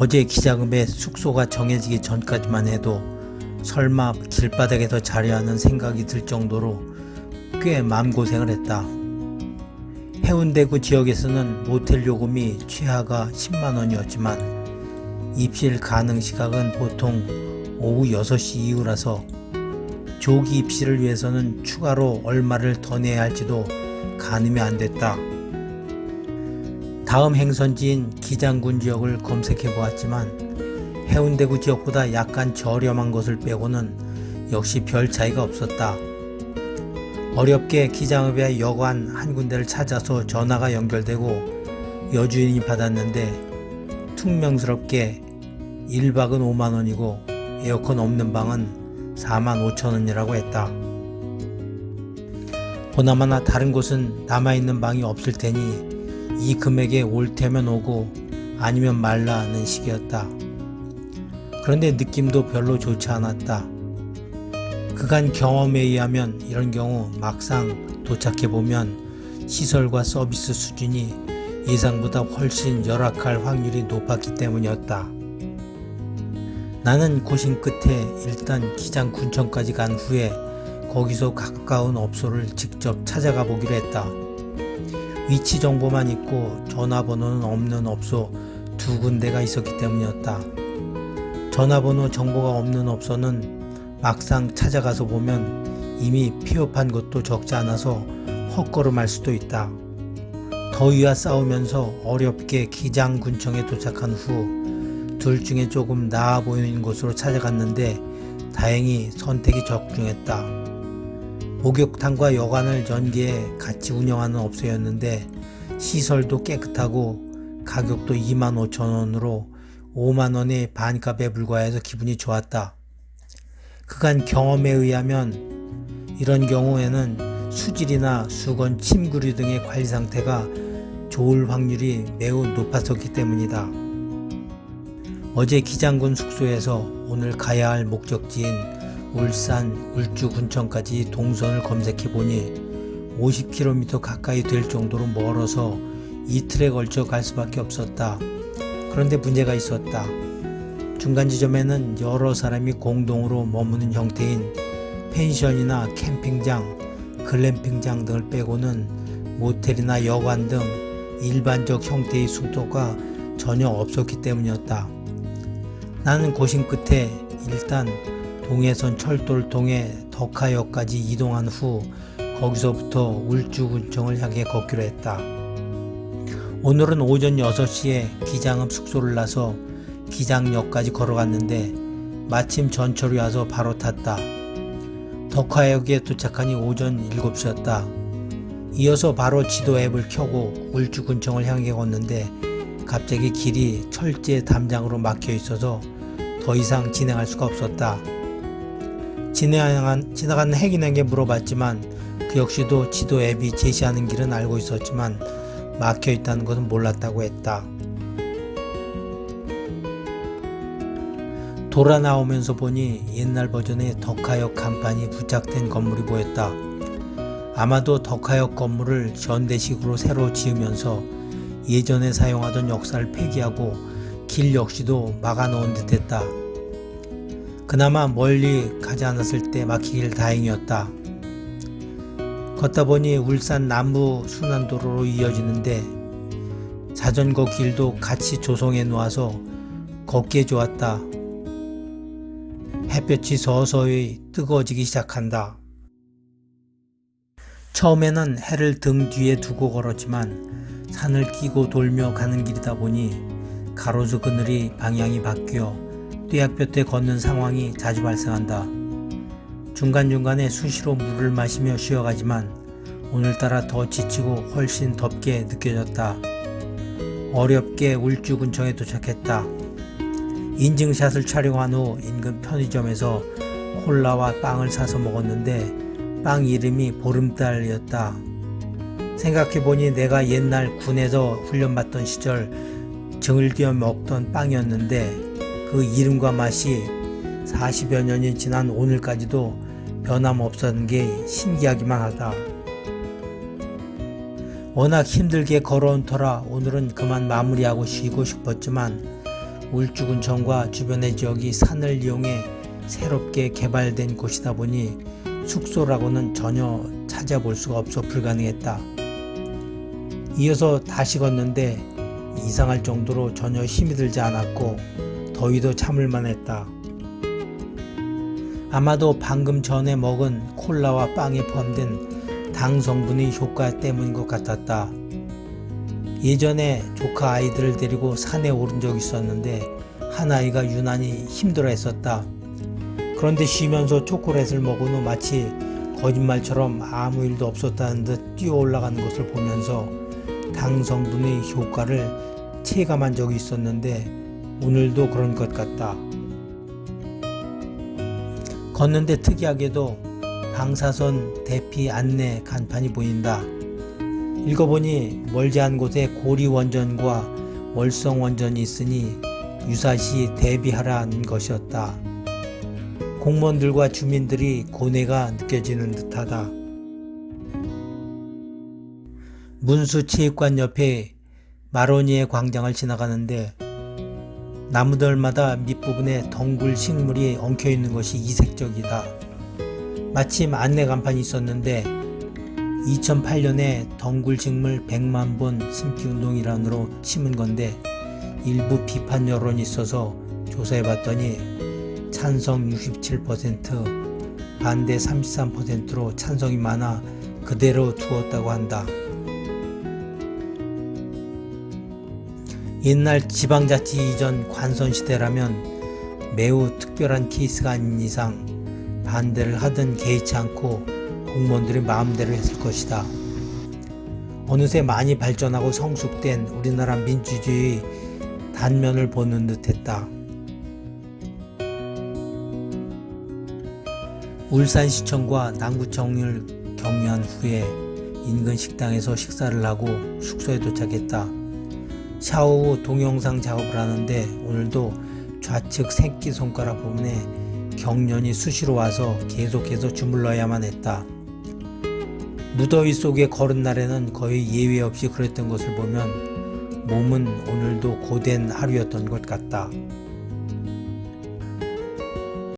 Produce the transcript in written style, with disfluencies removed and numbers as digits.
어제 기자금의 숙소가 정해지기 전까지만 해도 설마 길바닥에서 자려 하는 생각이 들 정도로 꽤 마음고생을 했다. 해운대구 지역에서는 모텔 요금이 최하가 10만원이었지만 입실 가능 시각은 보통 오후 6시 이후라서 조기 입실을 위해서는 추가로 얼마를 더 내야 할지도 가늠이 안 됐다. 다음 행선지인 기장군 지역을 검색해 보았지만 해운대구 지역보다 약간 저렴한 것을 빼고는 역시 별 차이가 없었다. 어렵게 기장읍의 여관 한 군데를 찾아서 전화가 연결되고 여주인이 받았는데 퉁명스럽게 1박은 5만원이고 에어컨 없는 방은 45,000원이라고 했다. 보나마나 다른 곳은 남아있는 방이 없을 테니 이 금액에 올 테면 오고 아니면 말라는 식이었다. 그런데 느낌도 별로 좋지 않았다. 그간 경험에 의하면 이런 경우 막상 도착해보면 시설과 서비스 수준이 예상보다 훨씬 열악할 확률이 높았기 때문이었다. 나는 고심 끝에 일단 기장 군청까지 간 후에 거기서 가까운 업소를 직접 찾아가 보기로 했다. 위치 정보만 있고 전화번호는 없는 업소 2군데가 있었기 때문이었다. 전화번호 정보가 없는 업소는 막상 찾아가서 보면 이미 폐업한 것도 적지 않아서 헛걸음할 수도 있다. 더위와 싸우면서 어렵게 기장군청에 도착한 후 둘 중에 조금 나아 보이는 곳으로 찾아갔는데 다행히 선택이 적중했다. 목욕탕과 여관을 연계해 같이 운영하는 업소였는데 시설도 깨끗하고 가격도 25,000원으로 5만원의 반값에 불과해서 기분이 좋았다. 그간 경험에 의하면 이런 경우에는 수질이나 수건, 침구류 등의 관리 상태가 좋을 확률이 매우 높았었기 때문이다. 어제 기장군 숙소에서 오늘 가야 할 목적지인 울산 울주군청까지 동선을 검색해보니 50km 가까이 될 정도로 멀어서 이틀에 걸쳐 갈 수밖에 없었다. 그런데 문제가 있었다. 중간 지점에는 여러 사람이 공동으로 머무는 형태인 펜션이나 캠핑장, 글램핑장 등을 빼고는 모텔이나 여관 등 일반적 형태의 숙소가 전혀 없었기 때문이었다. 나는 고심 끝에 일단 동해선 철도를 통해 덕하역까지 이동한 후 거기서부터 울주군청을 향해 걷기로 했다. 오늘은 오전 6시에 기장읍 숙소를 나서 기장역까지 걸어갔는데 마침 전철이 와서 바로 탔다. 덕하역에 도착하니 오전 7시였다. 이어서 바로 지도 앱을 켜고 울주군청을 향해 걷는데 갑자기 길이 철제 담장으로 막혀 있어서 더 이상 진행할 수가 없었다. 지나가는 행인에게 물어봤지만 그 역시도 지도 앱이 제시하는 길은 알고 있었지만 막혀 있다는 것은 몰랐다고 했다. 돌아 나오면서 보니 옛날 버전의 덕하역 간판이 부착된 건물이 보였다. 아마도 덕하역 건물을 현대식으로 새로 지으면서 예전에 사용하던 역사를 폐기하고 길 역시도 막아놓은 듯했다. 그나마 멀리 가지 않았을 때 막히길 다행이었다. 걷다 보니 울산 남부 순환도로로 이어지는데 자전거 길도 같이 조성해 놓아서 걷기에 좋았다. 햇볕이 서서히 뜨거워지기 시작한다. 처음에는 해를 등 뒤에 두고 걸었지만 산을 끼고 돌며 가는 길이다 보니 가로수 그늘이 방향이 바뀌어 뙤약볕에 걷는 상황이 자주 발생한다. 중간중간에 수시로 물을 마시며 쉬어가지만 오늘따라 더 지치고 훨씬 덥게 느껴졌다. 어렵게 울주군청에 도착했다. 인증샷을 촬영한 후 인근 편의점에서 콜라와 빵을 사서 먹었는데 빵 이름이 보름달이었다. 생각해보니 내가 옛날 군에서 훈련받던 시절 즐겨 먹던 빵이었는데 그 이름과 맛이 40여 년이 지난 오늘까지도 변함없었던 게 신기하기만 하다. 워낙 힘들게 걸어온 터라 오늘은 그만 마무리하고 쉬고 싶었지만 울주군청과 주변의 지역이 산을 이용해 새롭게 개발된 곳이다 보니 숙소라고는 전혀 찾아볼 수가 없어 불가능했다. 이어서 다시 걷는데 이상할 정도로 전혀 힘이 들지 않았고 더위도 참을만 했다. 아마도 방금 전에 먹은 콜라와 빵에 포함된 당 성분의 효과 때문인 것 같았다. 예전에 조카 아이들을 데리고 산에 오른 적이 있었는데 한 아이가 유난히 힘들어 했었다. 그런데 쉬면서 초콜릿을 먹은 후 마치 거짓말처럼 아무 일도 없었다는 듯 뛰어 올라가는 것을 보면서 당 성분의 효과를 체감한 적이 있었는데 오늘도 그런 것 같다. 걷는데 특이하게도 방사선 대피 안내 간판이 보인다. 읽어보니 멀지 않은 곳에 고리원전과 월성원전이 있으니 유사시 대비하라는 것이었다. 공무원들과 주민들이 고뇌가 느껴지는 듯하다. 문수체육관 옆에 마로니에 광장을 지나가는데 나무들마다 밑부분에 덩굴 식물이 엉켜있는 것이 이색적이다. 마침 안내 간판이 있었는데 2008년에 덩굴 식물 100만 본 심기 운동이란으로 심은 건데 일부 비판 여론이 있어서 조사해봤더니 찬성 67%, 반대 33%로 찬성이 많아 그대로 두었다고 한다. 옛날 지방자치 이전 관선시대라면 매우 특별한 케이스가 아닌 이상 반대를 하든 개의치 않고 공무원들이 마음대로 했을 것이다. 어느새 많이 발전하고 성숙된 우리나라 민주주의 단면을 보는 듯했다. 울산시청과 남구청을 경유한 후에 인근 식당에서 식사를 하고 숙소에 도착했다. 샤워 후 동영상 작업을 하는데 오늘도 좌측 새끼손가락 부분에 경련이 수시로 와서 계속해서 주물러야만 했다. 무더위 속에 걸은 날에는 거의 예외 없이 그랬던 것을 보면 몸은 오늘도 고된 하루였던 것 같다.